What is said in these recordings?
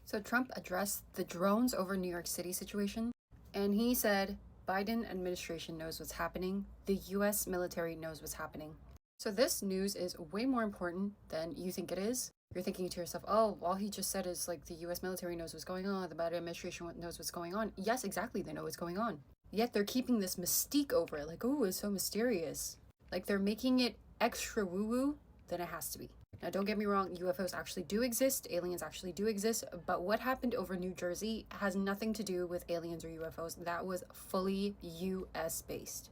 So Trump addressed the drones over New York City situation, and he said Biden administration knows what's happening. The US military knows what's happening. So this news is way more important than you think it is. You're thinking to yourself, oh, all he just said is like the US military knows what's going on, the Biden administration knows what's going on. Yes, exactly, they know what's going on. Yet they're keeping this mystique over it, like, oh, it's so mysterious. Like they're making it extra woo-woo than it has to be. Now, don't get me wrong, UFOs actually do exist, aliens actually do exist, but what happened over New Jersey has nothing to do with aliens or UFOs. That was fully US based,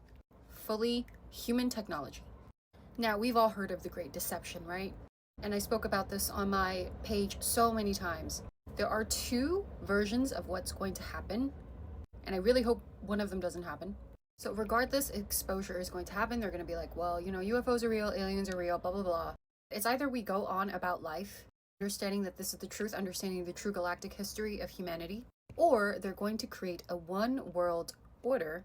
fully human technology. Now, we've all heard of the Great Deception, right? And I spoke about this on my page so many times. There are two versions of what's going to happen, and I really hope one of them doesn't happen. So regardless, exposure is going to happen. They're going to be like, well, UFOs are real, aliens are real, blah, blah, blah. It's either we go on about life, understanding that this is the truth, understanding the true galactic history of humanity, or they're going to create a one world order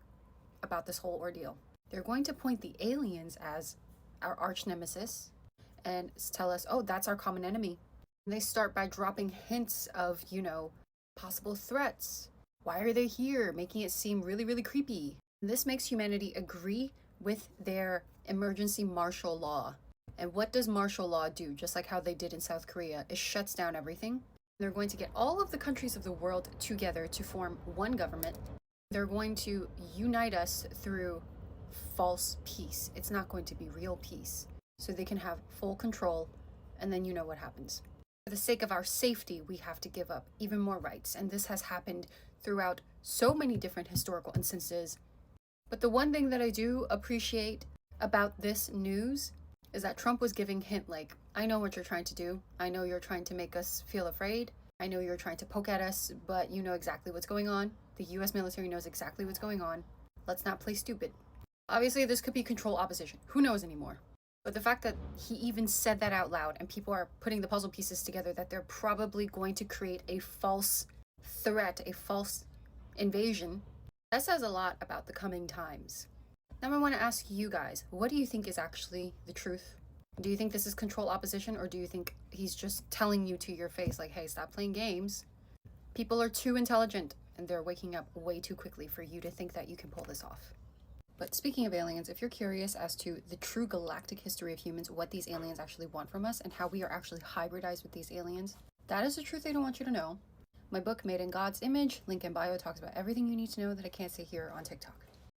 about this whole ordeal. They're going to point the aliens as our arch nemesis and tell us, oh, that's our common enemy. And they start by dropping hints of, possible threats. Why are they here? Making it seem really, really creepy. And this makes humanity agree with their emergency martial law. And what does martial law do? Just like how they did in South Korea, it shuts down everything. They're going to get all of the countries of the world together to form one government. They're going to unite us through false peace. It's not going to be real peace. So they can have full control, and then you know what happens. For the sake of our safety, we have to give up even more rights. And this has happened throughout so many different historical instances. But the one thing that I do appreciate about this news is that Trump was giving hint like, I know what you're trying to do. I know you're trying to make us feel afraid. I know you're trying to poke at us, but you know exactly what's going on. The US military knows exactly what's going on. Let's not play stupid. Obviously, this could be control opposition. Who knows anymore? But the fact that he even said that out loud and people are putting the puzzle pieces together that they're probably going to create a false threat, a false invasion, that says a lot about the coming times. Now I want to ask you guys, what do you think is actually the truth? Do you think this is control opposition, or do you think he's just telling you to your face like, hey, stop playing games? People are too intelligent and they're waking up way too quickly for you to think that you can pull this off. But speaking of aliens, if you're curious as to the true galactic history of humans, what these aliens actually want from us, and how we are actually hybridized with these aliens, that is the truth they don't want you to know. My book, Made in God's Image, link in bio, talks about everything you need to know that I can't say here on TikTok.